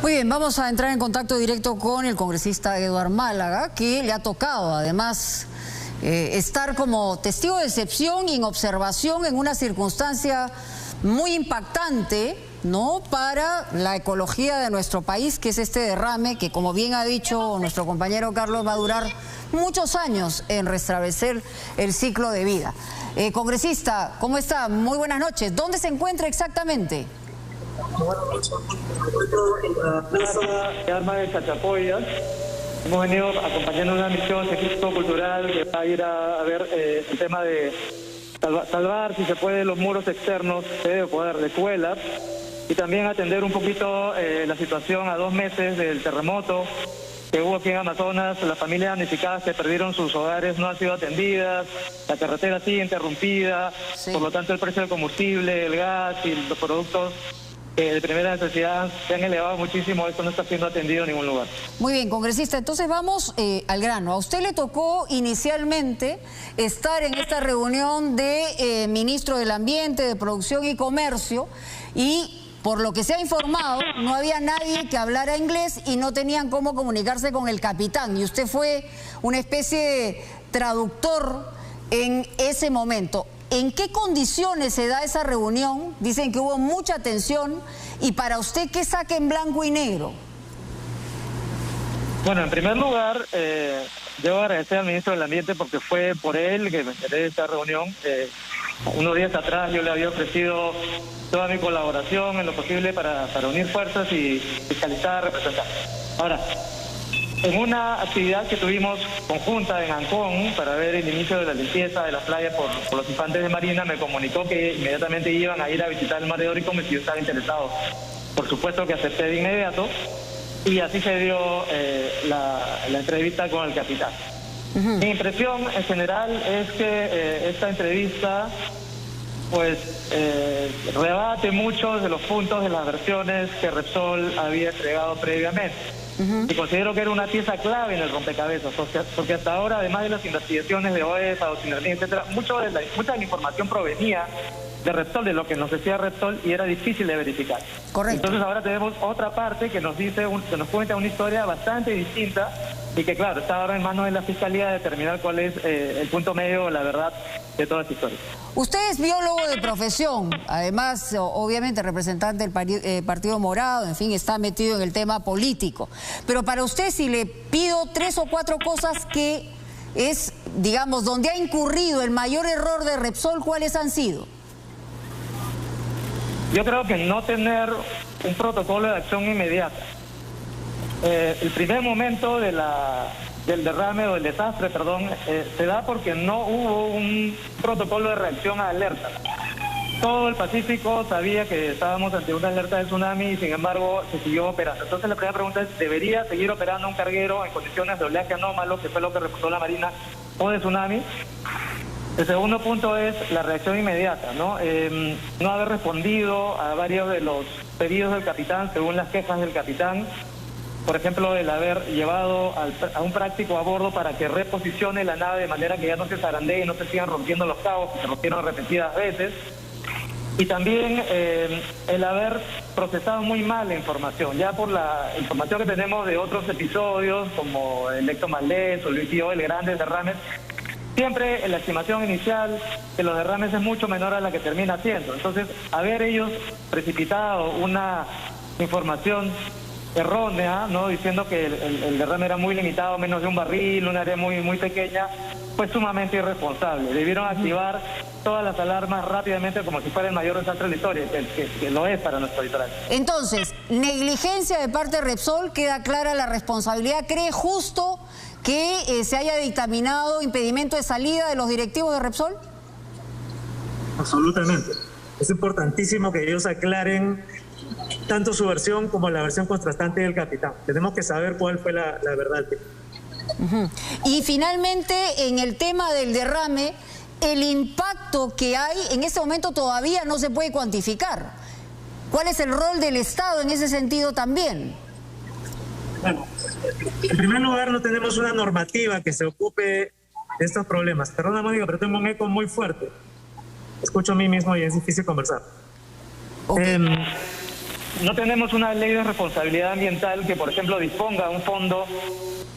Muy bien, vamos a entrar en contacto directo con el congresista Eduardo Málaga, que le ha tocado además estar como testigo de excepción y en observación en una circunstancia muy impactante, ¿no?, para la ecología de nuestro país, que es este derrame que, como bien ha dicho nuestro compañero Carlos, va a durar muchos años en restablecer el ciclo de vida. Congresista, ¿cómo está? Muy buenas noches. ¿Dónde se encuentra exactamente? Buenas noches. En la plaza de armas de Chachapoyas. Hemos venido acompañando una misión de equipo cultural que va a ir a ver el tema de salvar, si se puede, los muros externos de poder de escuelas y también atender un poquito la situación a 2 meses del terremoto que hubo aquí en Amazonas. Las familias damnificadas que perdieron sus hogares no han sido atendidas, la carretera sigue interrumpida, sí. Por lo tanto el precio del combustible, el gas y los productos de primera necesidad se han elevado muchísimo. Esto no está siendo atendido en ningún lugar. Muy bien, congresista, entonces vamos al grano. A usted le tocó inicialmente estar en esta reunión de ministro del Ambiente, de Producción y Comercio, y por lo que se ha informado, no había nadie que hablara inglés y no tenían cómo comunicarse con el capitán. Y usted fue una especie de traductor en ese momento. ¿En qué condiciones se da esa reunión? Dicen que hubo mucha tensión. ¿Y para usted qué saca en blanco y negro? Bueno, en primer lugar, debo agradecer al ministro del Ambiente porque fue por él que me enteré de esta reunión. Unos días atrás yo le había ofrecido toda mi colaboración en lo posible para unir fuerzas y fiscalizar, representar. Ahora, en una actividad que tuvimos conjunta en Ancón para ver el inicio de la limpieza de la playa por los infantes de Marina, me comunicó que inmediatamente iban a ir a visitar el mar de Oricom y si yo estaba interesado. Por supuesto que acepté de inmediato y así se dio la entrevista con el capitán. Mi impresión en general es que esta entrevista pues rebate muchos de los puntos de las versiones que Repsol había entregado previamente. Y considero que era una pieza clave en el rompecabezas, porque hasta ahora, además de las investigaciones de OESA, Oceanergia, etcétera, mucha de la información provenía de Repsol, de lo que nos decía Repsol, y era difícil de verificar. Correcto. Entonces ahora tenemos otra parte que nos dice, que nos cuenta una historia bastante distinta y que, claro, está ahora en manos de la Fiscalía de determinar cuál es el punto medio, la verdad de toda esta historia. Usted es biólogo de profesión, además, obviamente, representante del Partido Morado, en fin, está metido en el tema político. Pero para usted, si le pido 3 o 4 cosas que es, digamos, donde ha incurrido el mayor error de Repsol, ¿cuáles han sido? Yo creo que no tener un protocolo de acción inmediata. El primer momento del derrame o del desastre, perdón, se da porque no hubo un protocolo de reacción a alerta. Todo el Pacífico sabía que estábamos ante una alerta de tsunami y sin embargo se siguió operando. Entonces la primera pregunta es, ¿debería seguir operando un carguero en condiciones de oleaje anómalo, que fue lo que reportó la Marina, o de tsunami? El segundo punto es la reacción inmediata, ¿no? No haber respondido a varios de los pedidos del capitán, según las quejas del capitán. Por ejemplo, el haber llevado a un práctico a bordo para que reposicione la nave de manera que ya no se zarandee y no se sigan rompiendo los cabos, que se rompieron repetidas veces. Y también el haber procesado muy mal la información, ya por la información que tenemos de otros episodios, como el Lecto Maldés o Luis Pío, el grandes derrames. Siempre la estimación inicial de los derrames es mucho menor a la que termina siendo. Entonces, haber ellos precipitado una información errónea, ¿no?, diciendo que el derrame era muy limitado, menos de un barril, un área muy pequeña, fue sumamente irresponsable. Debieron activar todas las alarmas rápidamente como si fuera el mayor desastre de la historia, que lo es para nuestro litoral. Entonces, negligencia de parte de Repsol, queda clara la responsabilidad. ¿Cree justo que se haya dictaminado impedimento de salida de los directivos de Repsol? Absolutamente. Es importantísimo que ellos aclaren tanto su versión como la versión contrastante del capitán. Tenemos que saber cuál fue la verdad. Y finalmente, en el tema del derrame, el impacto que hay en este momento todavía no se puede cuantificar. ¿Cuál es el rol del Estado en ese sentido también? Bueno, en primer lugar, no tenemos una normativa que se ocupe de estos problemas. Perdona, Mónica, pero tengo un eco muy fuerte. Escucho a mí mismo y es difícil conversar. Okay. no tenemos una ley de responsabilidad ambiental que, por ejemplo, disponga de un fondo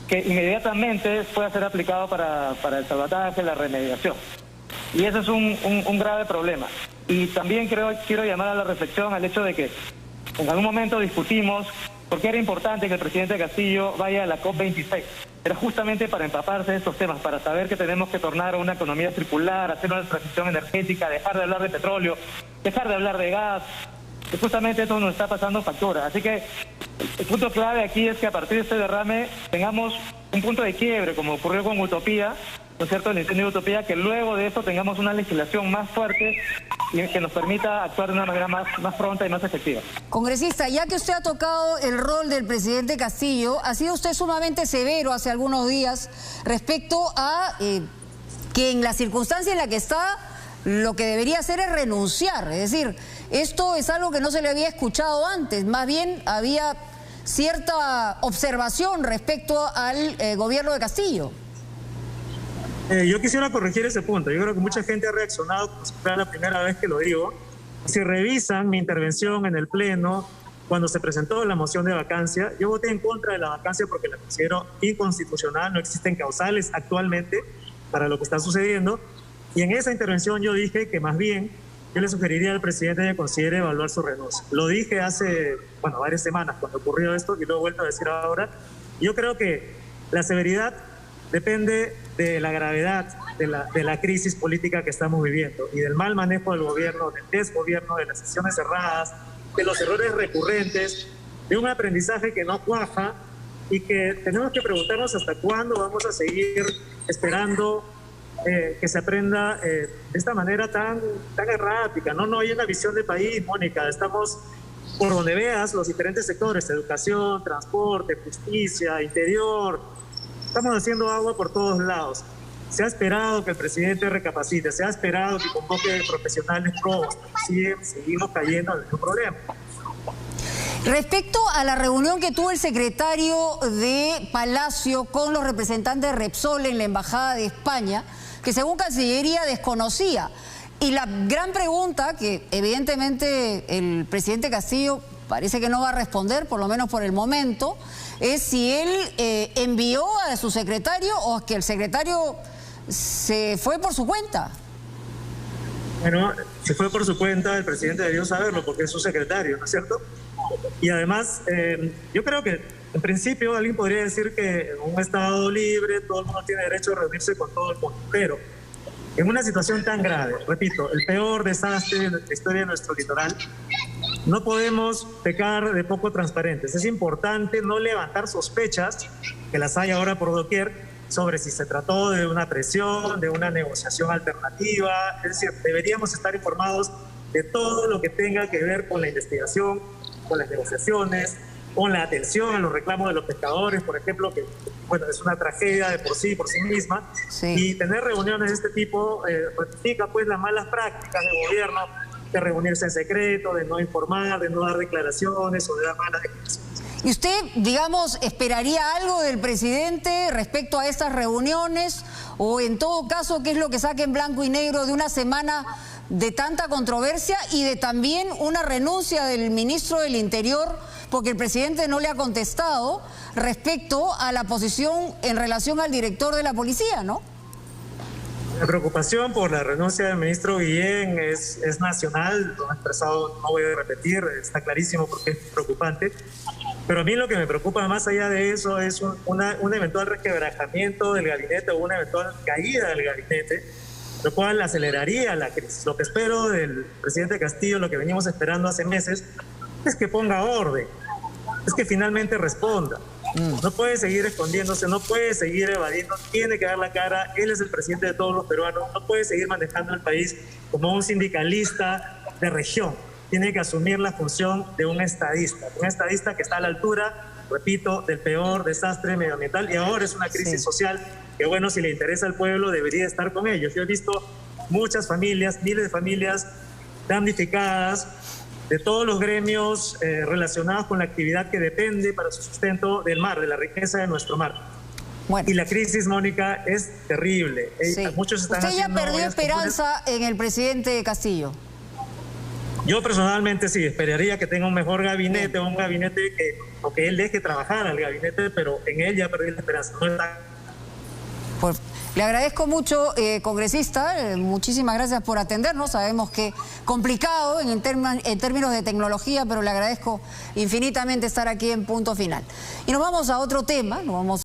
que inmediatamente pueda ser aplicado para el salvataje, la remediación. Y ese es un grave problema. Y también quiero llamar a la reflexión al hecho de que en algún momento discutimos por qué era importante que el presidente Castillo vaya a la COP26. Era justamente para empaparse de estos temas, para saber que tenemos que tornar a una economía circular, hacer una transición energética, dejar de hablar de petróleo, dejar de hablar de gas. Y justamente esto nos está pasando factura. Así que el punto clave aquí es que a partir de este derrame tengamos un punto de quiebre, como ocurrió con Utopía, ¿no es cierto?, el incendio de Utopía, que luego de esto tengamos una legislación más fuerte y que nos permita actuar de una manera más pronta y más efectiva. Congresista, ya que usted ha tocado el rol del presidente Castillo, ha sido usted sumamente severo hace algunos días respecto a que en la circunstancia en la que está, lo que debería hacer es renunciar. Es decir, esto es algo que no se le había escuchado antes, más bien había cierta observación respecto al gobierno de Castillo. Yo quisiera corregir ese punto. Yo creo que mucha gente ha reaccionado como si fuera la primera vez que lo digo. Si revisan mi intervención en el Pleno, cuando se presentó la moción de vacancia, yo voté en contra de la vacancia porque la considero inconstitucional, no existen causales actualmente para lo que está sucediendo. Y en esa intervención yo dije que más bien yo le sugeriría al presidente que considere evaluar su renuncia. Lo dije hace, varias semanas cuando ocurrió esto y lo he vuelto a decir ahora. Yo creo que la severidad depende de la gravedad de la crisis política que estamos viviendo y del mal manejo del gobierno, del desgobierno, de las sesiones cerradas, de los errores recurrentes, de un aprendizaje que no cuaja y que tenemos que preguntarnos hasta cuándo vamos a seguir esperando que se aprenda de esta manera tan errática. No hay una visión de país, Mónica. Estamos, por donde veas, los diferentes sectores, educación, transporte, justicia, interior. Estamos haciendo agua por todos lados. Se ha esperado que el presidente recapacite, se ha esperado que convoque profesionales probos. Seguimos cayendo en el mismo problema. Respecto a la reunión que tuvo el secretario de Palacio con los representantes de Repsol en la Embajada de España, que según Cancillería desconocía. Y la gran pregunta que evidentemente el presidente Castillo parece que no va a responder, por lo menos por el momento, es si él envió a su secretario o que el secretario se fue por su cuenta. Bueno, se fue por su cuenta, el presidente debió saberlo porque es su secretario, ¿no es cierto? Y además, yo creo que en principio alguien podría decir que en un estado libre todo el mundo tiene derecho a reunirse con todo el mundo, pero en una situación tan grave, repito, el peor desastre de la historia de nuestro litoral, no podemos pecar de poco transparentes. Es importante no levantar sospechas, que las hay ahora por doquier, sobre si se trató de una presión, de una negociación alternativa. Es decir, deberíamos estar informados de todo lo que tenga que ver con la investigación, con las negociaciones, con la atención a los reclamos de los pescadores, por ejemplo, que es una tragedia de por sí misma. Sí. Y tener reuniones de este tipo ratifica pues las malas prácticas del gobierno, de reunirse en secreto, de no informar, de no dar declaraciones o de dar malas declaraciones. ¿Y usted, digamos, esperaría algo del presidente respecto a estas reuniones? O en todo caso, ¿qué es lo que saque en blanco y negro de una semana de tanta controversia y de también una renuncia del ministro del Interior, porque el presidente no le ha contestado respecto a la posición en relación al director de la policía, ¿no? La preocupación por la renuncia del ministro Guillén es nacional, lo he expresado, no voy a repetir, está clarísimo porque es preocupante. Pero a mí lo que me preocupa más allá de eso es un eventual resquebrajamiento del gabinete o una eventual caída del gabinete, lo cual aceleraría la crisis. Lo que espero del presidente Castillo, lo que venimos esperando hace meses, es que ponga orden, es que finalmente responda. No puede seguir escondiéndose, no puede seguir evadiendo, tiene que dar la cara. Él es el presidente de todos los peruanos, no puede seguir manejando el país como un sindicalista de región. Tiene que asumir la función de un estadista que está a la altura, repito, del peor desastre medioambiental, y ahora es una crisis social que, bueno, si le interesa al pueblo debería estar con ellos. Yo he visto muchas familias, miles de familias damnificadas, de todos los gremios relacionados con la actividad que depende para su sustento del mar, de la riqueza de nuestro mar. Bueno. Y la crisis, Mónica, es terrible. Sí. Muchos están ¿Usted ya perdió esperanza en el presidente Castillo? Yo personalmente sí, esperaría que tenga un mejor gabinete, un gabinete que él deje trabajar al gabinete, pero en él ya perdí la esperanza. No está. Pues, le agradezco mucho, congresista, muchísimas gracias por atendernos. Sabemos que complicado en términos de tecnología, pero le agradezco infinitamente estar aquí en Punto Final. Y nos vamos a otro tema, nos vamos